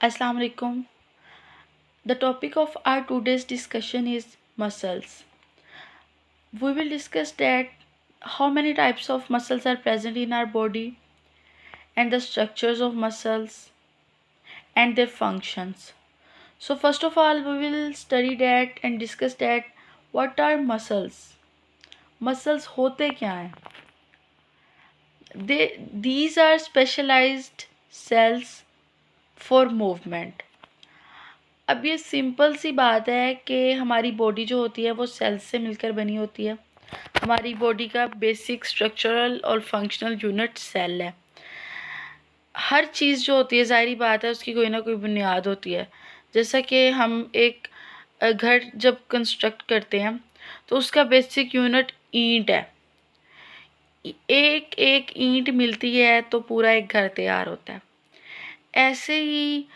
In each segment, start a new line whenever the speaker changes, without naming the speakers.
Assalamu alaikum. The topic of our today's discussion is muscles. We will discuss that how many types of muscles are present in our body and the structures of muscles and their functions. So first of all we will study that and discuss that what are muscles. Muscles होते क्या हैं? These are specialized cells for movement. अब ये simple सी बात है कि हमारी body जो होती है वो सेल्स से मिलकर बनी होती है। हमारी बॉडी का बेसिक स्ट्रक्चरल और फंक्शनल यूनिट सेल है। हर चीज़ जो होती है ज़ाहिरी बात है उसकी कोई ना कोई बुनियाद होती है। जैसा कि हम एक घर जब कंस्ट्रक्ट करते हैं तो उसका बेसिक यूनिट ईंट है। एक एक ईंट मिलती है तो पूरा एक घर तैयार होता है। ऐसे ही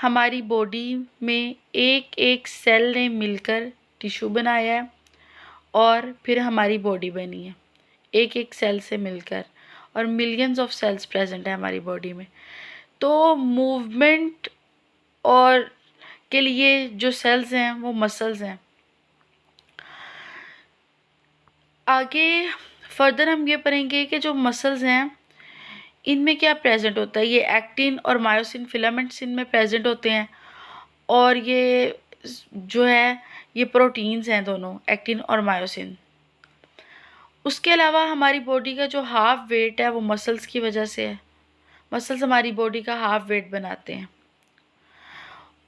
हमारी बॉडी में एक एक सेल ने मिलकर टिश्यू बनाया है और फिर हमारी बॉडी बनी है एक एक सेल से मिलकर, और मिलियंस ऑफ सेल्स प्रेजेंट है हमारी बॉडी में। तो मूवमेंट और के लिए जो सेल्स हैं वो मसल्स हैं। आगे फर्दर हम ये पढ़ेंगे कि जो मसल्स हैं इनमें क्या प्रेजेंट होता है। ये एक्टिन और मायोसिन फिलामेंट्स इनमें प्रेजेंट होते हैं, और ये जो है ये प्रोटीन्स हैं दोनों, एक्टिन और मायोसिन। उसके अलावा हमारी बॉडी का जो हाफ वेट है वो मसल्स की वजह से है। मसल्स हमारी बॉडी का हाफ वेट बनाते हैं।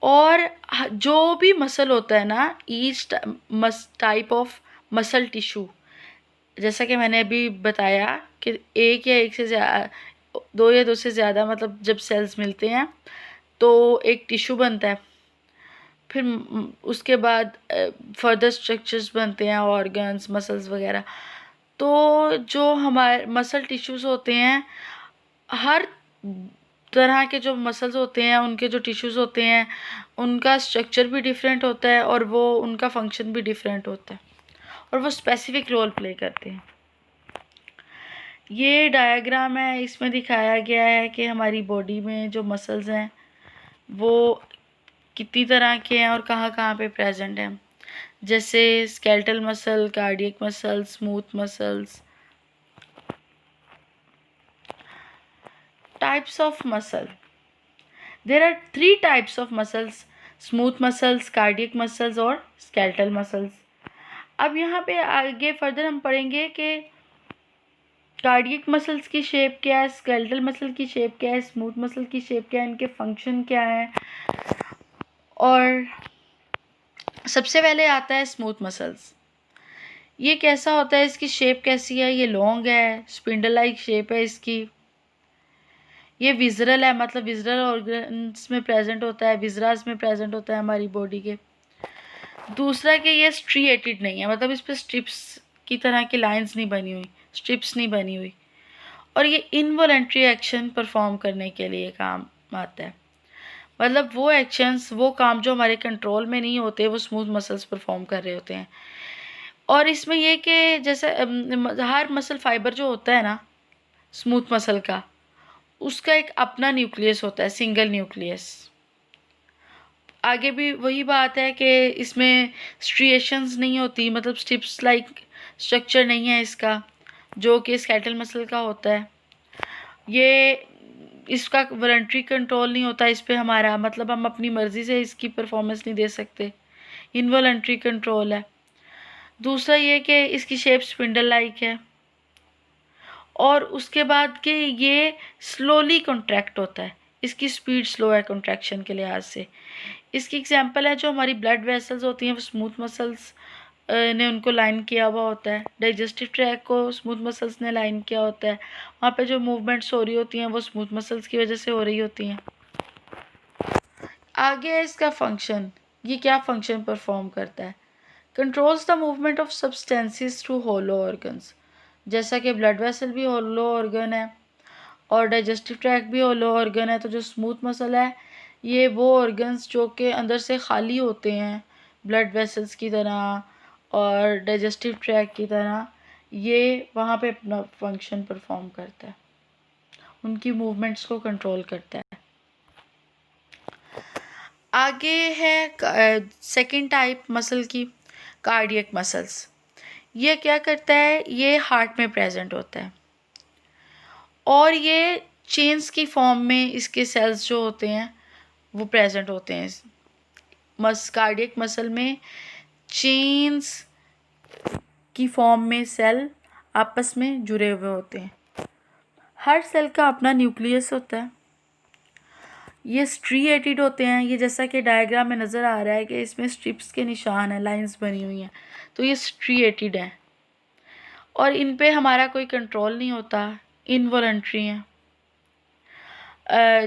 और जो भी मसल होता है ना, each type of muscle tissue, जैसा कि मैंने अभी बताया कि एक या एक से ज़्यादा, दो या दो से ज़्यादा, मतलब जब सेल्स मिलते हैं तो एक टिश्यू बनता है। फिर उसके बाद फर्दर स्ट्रक्चर्स बनते हैं, ऑर्गन्स, मसल्स वगैरह। तो जो हमारे मसल टिश्यूज़ होते हैं, हर तरह के जो मसल्स होते हैं उनके जो टिश्यूज़ होते हैं उनका स्ट्रक्चर भी डिफरेंट होता है और वो उनका फंक्शन भी डिफरेंट होता है और वो स्पेसिफिक रोल प्ले करते हैं। ये डायग्राम है, इसमें दिखाया गया है कि हमारी बॉडी में जो मसल्स हैं वो कितनी तरह के हैं और कहाँ कहाँ पे प्रेजेंट हैं। जैसे skeletal muscle, cardiac muscle, smooth muscles. Types of muscle, there are 3 types of muscles: smooth muscles, cardiac muscles और स्केलेटल मसल्स। अब यहाँ पे आगे फर्दर हम पढ़ेंगे कि कार्डियक मसल्स की शेप क्या है, स्केलेटल मसल की शेप क्या है, स्मूथ मसल की शेप क्या है, इनके फंक्शन क्या है। और सबसे पहले आता है स्मूथ मसल्स। ये कैसा होता है, इसकी शेप कैसी है? ये लॉन्ग है, स्पिंडल लाइक शेप है इसकी। ये विजरल है, मतलब विजरल ऑर्गन्स में प्रेजेंट होता है, विजरास में प्रेजेंट होता है हमारी बॉडी के। दूसरा कि ये स्ट्रिएटेड नहीं है, मतलब इस पर स्ट्रिप्स की तरह की लाइंस नहीं बनी हुई, स्ट्रिप्स नहीं बनी हुई। और ये इनवॉलेंट्री एक्शन परफॉर्म करने के लिए काम आता है, मतलब वो एक्शंस, वो काम जो हमारे कंट्रोल में नहीं होते वो स्मूथ मसल्स परफॉर्म कर रहे होते हैं। और इसमें ये कि जैसे हर मसल फाइबर जो होता है ना स्मूथ मसल का, उसका एक अपना न्यूक्लियस होता है, सिंगल न्यूक्लियस। आगे भी वही बात है कि इसमें स्ट्रिएशंस नहीं होती, मतलब स्ट्रिप्स लाइक स्ट्रक्चर नहीं है इसका, जो कि स्केलेटल मसल का होता है। ये इसका वॉलंटरी कंट्रोल नहीं होता इस पे हमारा, मतलब हम अपनी मर्ज़ी से इसकी परफॉर्मेंस नहीं दे सकते, इनवॉलंटरी कंट्रोल है। दूसरा ये कि इसकी शेप स्पिंडल लाइक है, और उसके बाद कि ये स्लोली कॉन्ट्रैक्ट होता है, इसकी स्पीड स्लो है कॉन्ट्रैक्शन के लिहाज से। इसकी एग्जांपल है जो हमारी ब्लड वेसल्स होती हैं वो स्मूथ मसल्स ने उनको लाइन किया हुआ होता है। डाइजेस्टिव ट्रैक को स्मूथ मसल्स ने लाइन किया होता है। वहाँ पे जो मूवमेंट्स हो रही होती हैं वो स्मूथ मसल्स की वजह से हो रही होती हैं। आगे है इसका फंक्शन, ये क्या फंक्शन परफॉर्म करता है। Controls the movement of substances through hollow organs, जैसा कि ब्लड वेसल भी होलो ऑर्गन है और डाइजेस्टिव ट्रैक भी होलो ऑर्गन है। तो जो स्मूथ मसल है ये वो ऑर्गन्स जो कि अंदर से खाली होते हैं ब्लड वेसल्स की तरह और डाइजेस्टिव ट्रैक की तरह, ये वहाँ पे अपना फंक्शन परफॉर्म करता है, उनकी मूवमेंट्स को कंट्रोल करता है। आगे है सेकंड टाइप मसल की, कार्डियक मसल्स। ये क्या करता है, ये हार्ट में प्रेजेंट होता है और ये चेन्स की फॉर्म में इसके सेल्स जो होते हैं वो प्रेजेंट होते हैं। कार्डियक मसल में चेन्स की फॉर्म में सेल आपस में जुड़े हुए होते हैं। हर सेल का अपना न्यूक्लियस होता है। ये स्ट्रिएटेड होते हैं, ये जैसा कि डायग्राम में नज़र आ रहा है कि इसमें स्ट्रिप्स के निशान हैं, लाइंस बनी हुई हैं, तो ये स्ट्रिएटेड हैं और इन पे हमारा कोई कंट्रोल नहीं होता, इनवॉलंटरी हैं।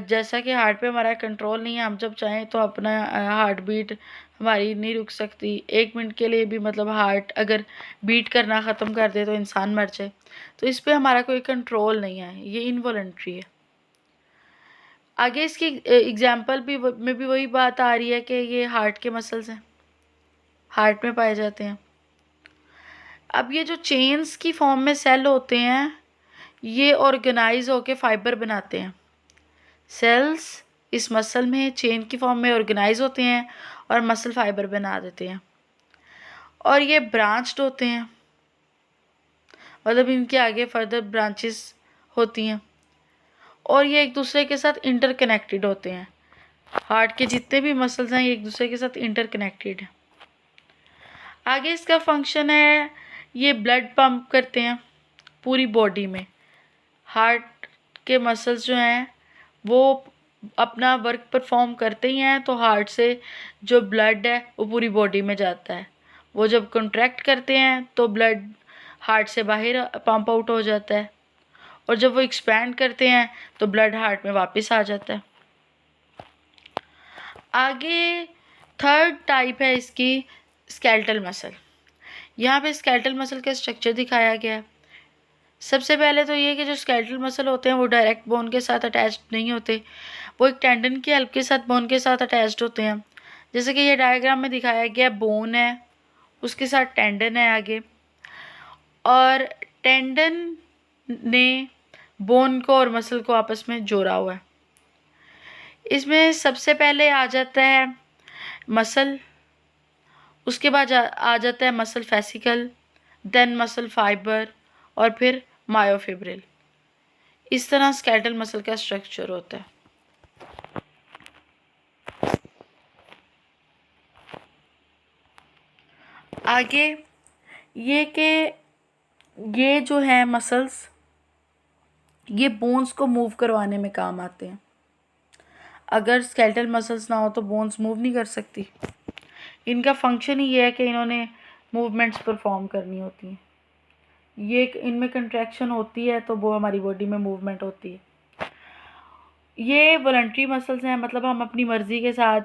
जैसा कि हार्ट पे हमारा कंट्रोल नहीं है, हम जब चाहें तो अपना हार्ट बीट हमारी नहीं रुक सकती 1 मिनट के लिए भी, मतलब हार्ट अगर बीट करना ख़त्म कर दे तो इंसान मर जाए। तो इस पे हमारा कोई कंट्रोल नहीं है, ये इनवॉलंटरी है। आगे इसकी एग्जाम्पल में भी वही बात आ रही है कि ये हार्ट के मसल्स हैं, हार्ट में पाए जाते हैं। अब ये जो चेन्स की फॉर्म में सेल होते हैं, ये ऑर्गेनाइज होके फाइबर बनाते हैं। सेल्स इस मसल में चेन की फॉर्म में ऑर्गेनाइज होते हैं और मसल फाइबर बना देते हैं और ये ब्रांच्ड होते हैं, मतलब इनके आगे फर्दर ब्रांचेस होती हैं और ये एक दूसरे के साथ इंटरकनेक्टेड होते हैं। हार्ट के जितने भी मसल्स हैं ये एक दूसरे के साथ इंटरकनेक्टेड हैं। आगे इसका फंक्शन है, ये ब्लड पंप करते हैं पूरी बॉडी में। हार्ट के मसल्स जो हैं वो अपना वर्क परफॉर्म करते ही हैं, तो हार्ट से जो ब्लड है वो पूरी बॉडी में जाता है। वो जब कॉन्ट्रैक्ट करते हैं तो ब्लड हार्ट से बाहर पंप आउट हो जाता है और जब वो एक्सपैंड करते हैं तो ब्लड हार्ट में वापस आ जाता है। आगे थर्ड टाइप है इसकी स्केलेटल मसल। यहाँ पे स्केलेटल मसल का स्ट्रक्चर दिखाया गया है। सबसे पहले तो ये कि जो स्केलेटल मसल होते हैं वो डायरेक्ट बोन के साथ अटैच्ड नहीं होते, वो एक टेंडन की हेल्प के साथ बोन के साथ अटैच्ड होते हैं। जैसे कि ये डायग्राम में दिखाया गया, बोन है, उसके साथ टेंडन है आगे, और टेंडन ने बोन को और मसल को आपस में जोड़ा हुआ है। इसमें सबसे पहले आ जाता है मसल, उसके बाद आ जाता है muscle fascicle, then muscle fibre और फिर मायोफिब्रिल। इस तरह स्केलेटल मसल का स्ट्रक्चर होता है। आगे ये कि ये जो है मसल्स, ये बोन्स को मूव करवाने में काम आते हैं। अगर स्केलेटल मसल्स ना हो तो बोन्स मूव नहीं कर सकती। इनका फंक्शन ही ये है कि इन्होंने मूवमेंट्स परफॉर्म करनी होती हैं। ये इनमें कंट्रैक्शन होती है तो वो हमारी बॉडी में मूवमेंट होती है। ये वॉलंटरी मसल्स हैं, मतलब हम अपनी मर्ज़ी के साथ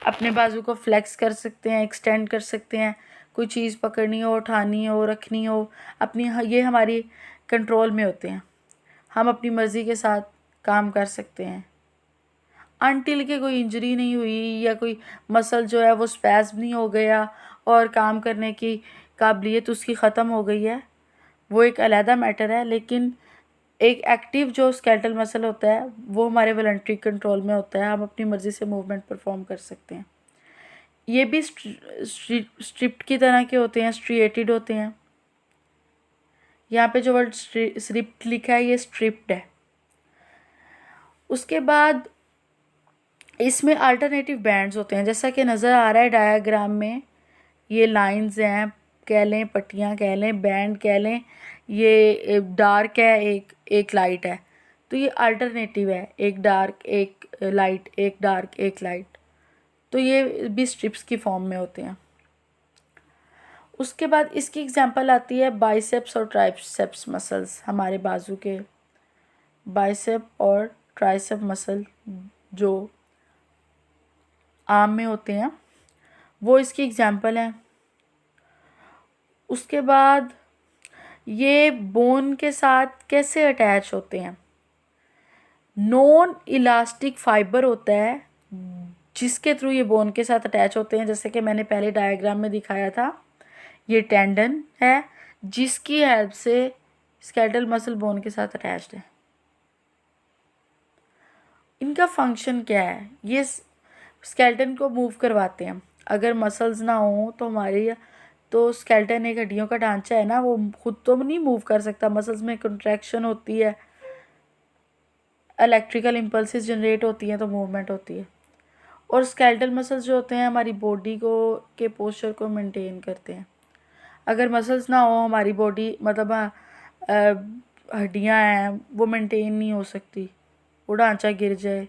अपने बाजू को फ्लेक्स कर सकते हैं, एक्सटेंड कर सकते हैं, कोई चीज़ पकड़नी हो, उठानी हो, रखनी हो, अपनी ये हमारी कंट्रोल में होते हैं। हम अपनी मर्ज़ी के साथ काम कर सकते हैं अनटिल के कोई इंजरी नहीं हुई या कोई मसल जो है वो स्पैज़म नहीं हो गया और काम करने की काबिलियत उसकी ख़त्म हो गई है, वो एक अलहदा मैटर है। लेकिन एक एक्टिव जो स्केलेटल मसल होता है वो हमारे वॉलंटरी कंट्रोल में होता है, हम अपनी मर्ज़ी से मूवमेंट परफॉर्म कर सकते हैं। ये भी स्ट्रिप्ड की तरह के होते हैं, स्ट्रिएटेड होते हैं। यहाँ पे जो वर्ड स्ट्रिप्ड लिखा है ये स्ट्रिप्ड है। उसके बाद इसमें अल्टरनेटिव बैंड्स होते हैं, जैसा कि नज़र आ रहा है डायग्राम में, ये लाइंस हैं, कह लें पट्टियाँ कह लें, बैंड कह लें, ये डार्क है, एक लाइट है, तो ये अल्टरनेटिव है, एक डार्क एक लाइट, एक डार्क एक लाइट, तो ये भी स्ट्रिप्स की फॉर्म में होते हैं। उसके बाद इसकी एग्जांपल आती है बाइसेप्स और ट्राइसेप्स मसल्स। हमारे बाजू के बाइसेप और ट्राइसेप मसल जो आर्म में होते हैं वो इसकी एग्जांपल है। उसके बाद ये बोन के साथ कैसे अटैच होते हैं, नॉन इलास्टिक फाइबर होता है जिसके थ्रू ये बोन के साथ अटैच होते हैं। जैसे कि मैंने पहले डायग्राम में दिखाया था, ये टेंडन है जिसकी हेल्प से स्केलेटल मसल बोन के साथ अटैच्ड है। इनका फंक्शन क्या है, ये स्केलेटन को मूव करवाते हैं। अगर मसल्स ना हो तो हमारी तो स्केलेटन एक हड्डियों का ढांचा है ना, वो खुद तो नहीं मूव कर सकता। मसल्स में कंट्रैक्शन होती है, इलेक्ट्रिकल इम्पल्सेस जनरेट होती हैं तो मूवमेंट होती है। और स्केलेटल मसल्स जो होते हैं हमारी बॉडी को के पोस्चर को मेंटेन करते हैं। अगर मसल्स ना हो हमारी बॉडी मतलब हड्डियाँ हैं वो मेंटेन नहीं हो सकती, वो ढांचा गिर जाए